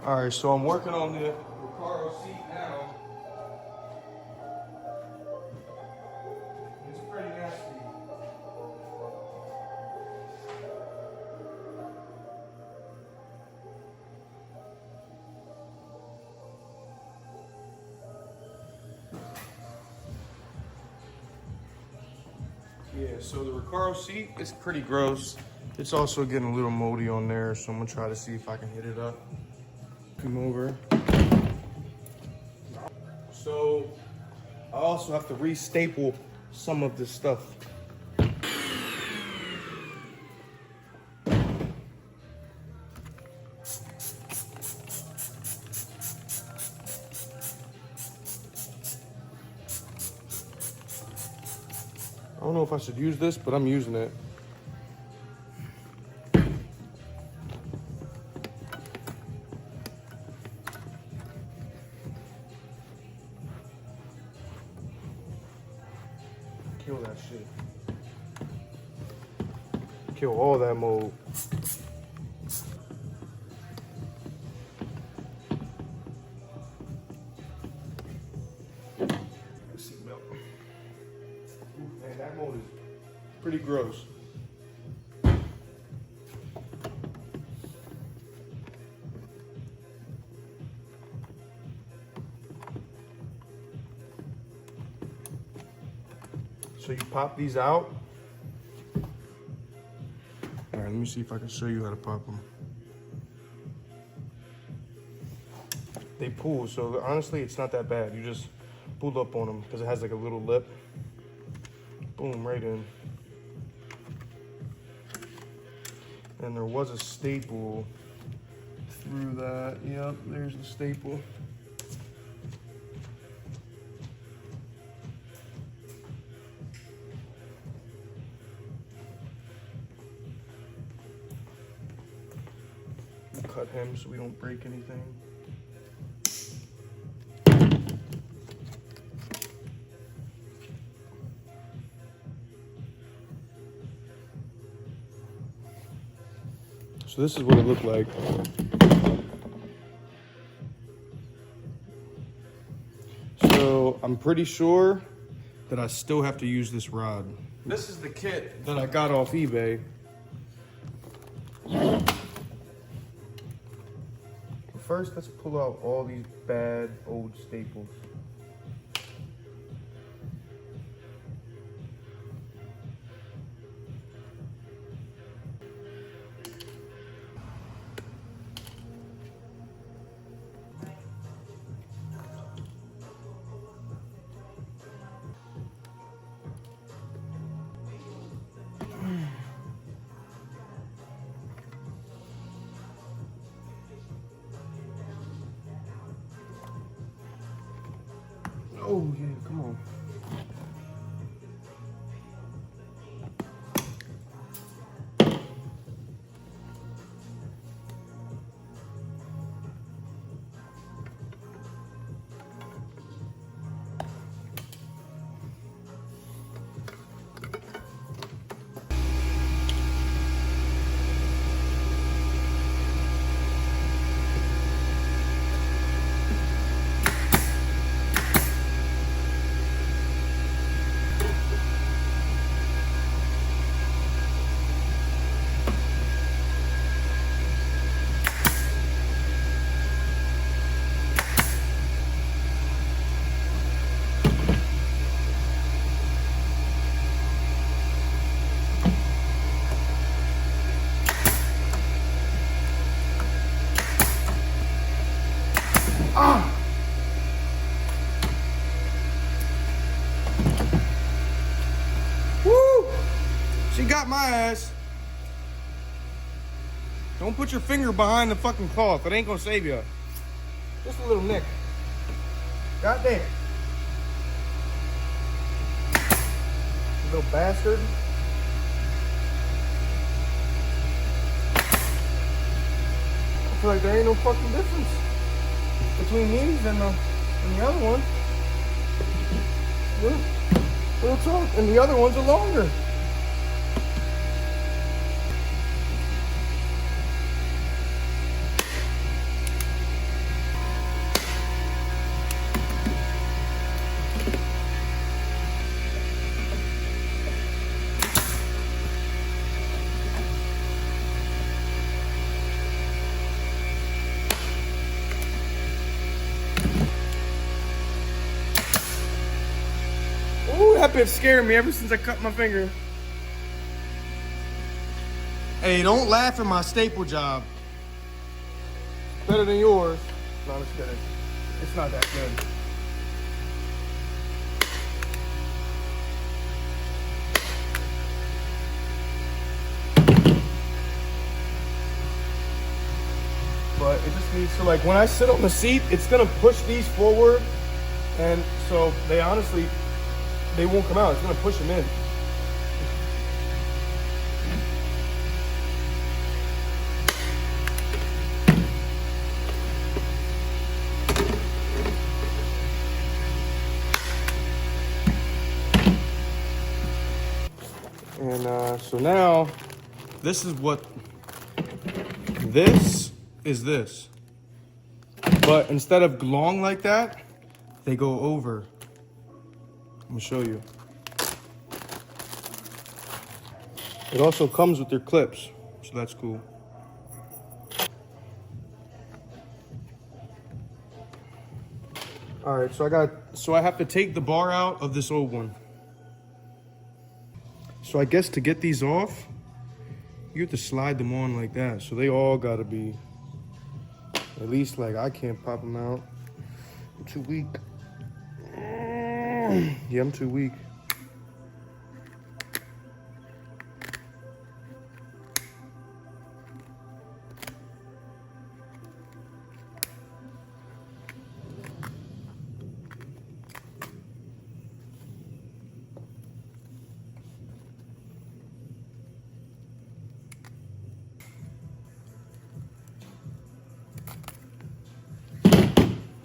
All right, so I'm working on the Recaro seat now. It's pretty nasty. Yeah, so the Recaro seat is pretty gross. It's also getting a little moldy on there, so I'm gonna try to see if I can hit it up. Come over. So I also have to re-staple some of this stuff. I don't know if I should use this, but I'm using it. Kill that shit. Kill all that mold. Seatbelt. Man, that mold is pretty gross. So you pop these out. All right, let me see if I can show you how to pop them. They pull, so honestly, it's not that bad. You just pull up on them because it has like a little lip. Boom, right in. And there was a staple through that. Yep, there's the staple. Cut him so we don't break anything. So this is what it looked like. So I'm pretty sure that I still have to use this rod. This is the kit that I got off eBay. First, let's pull out all these bad old staples. Oh yeah, come on. Woo! She got my ass. Don't put your finger behind the fucking cloth. It ain't gonna save you. Just a little nick. God damn. You little bastard. I feel like there ain't no fucking difference between these and the other one. Real talk. And the other ones are longer. That bitch scared me ever since I cut my finger. Hey, don't laugh at my staple job. Better than yours. No, I'm just kidding. It's not that good. But it just needs to, like, when I sit on the seat, it's gonna push these forward, and so they honestly, they won't come out. It's gonna push them in. And so now, this is this. But instead of long like that, they go over. I'm gonna show you. It also comes with their clips, so that's cool. All right, so I have to take the bar out of this old one. So I guess to get these off, you have to slide them on like that. So they all gotta be, at least like I can't pop them out. I'm too weak. Yeah, I'm too weak.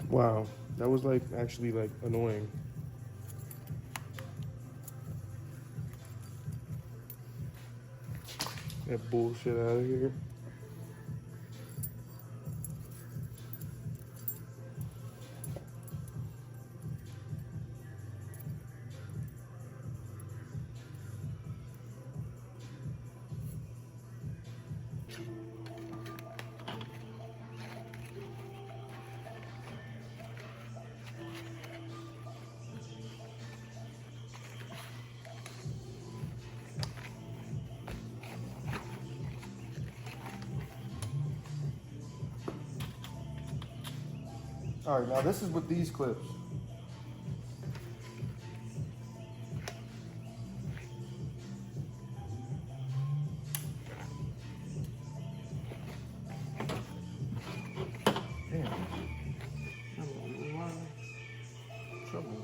Wow, that was like actually like annoying. That bullshit out of here. All right, now this is with these clips. Damn. Trouble.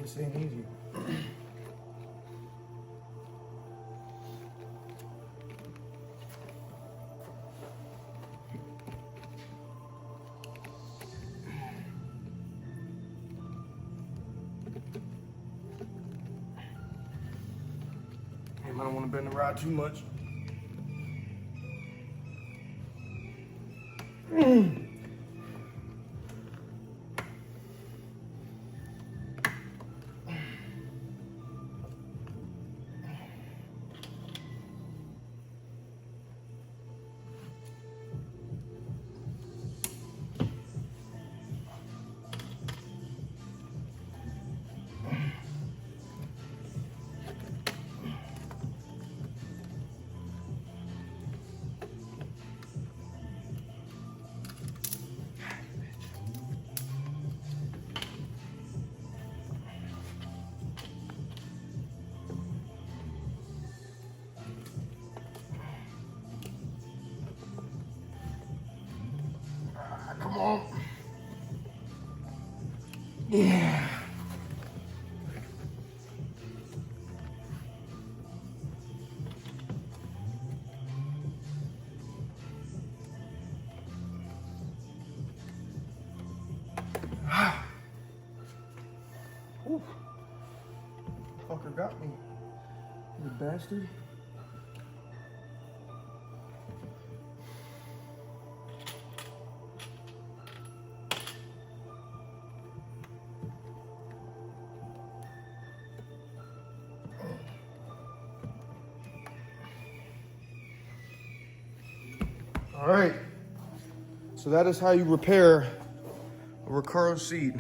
This ain't easy. Damn, I don't want to bend the rod too much. Yeah. Ooh. Fucker got me. You bastard. All right. So that is how you repair a Recaro seat.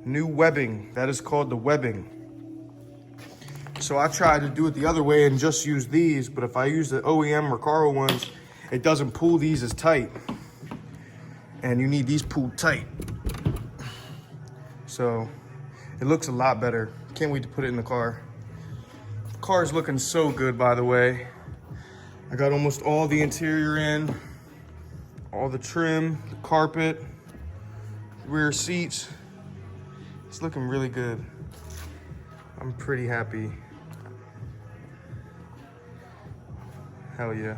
New webbing. That is called the webbing. So I tried to do it the other way and just use these, but if I use the OEM Recaro ones, it doesn't pull these as tight. And you need these pulled tight. So it looks a lot better. Can't wait to put it in the car. The car is looking so good, by the way. I got almost all the interior in, all the trim, the carpet, rear seats. It's looking really good. I'm pretty happy. Hell yeah.